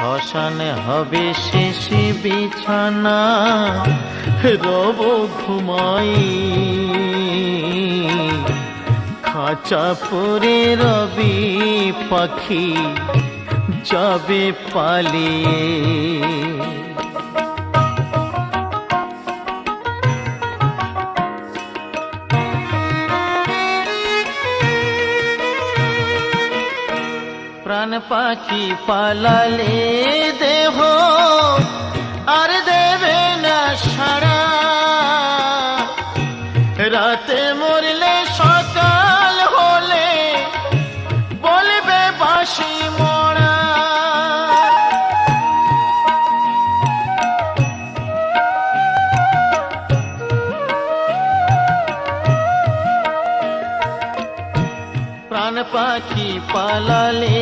শ্মশান হবে শেষ বিছানা, রব ঘুমাই খাঁচা পরে রবি পাখি যাবে পালিয়ে। প্রাণ পাখি পালালে দেহ আর দেবে না সাড়া, রাতে মরলে সকাল হলে বলবে বাঁশি মরা। প্রাণ পাখি পালালে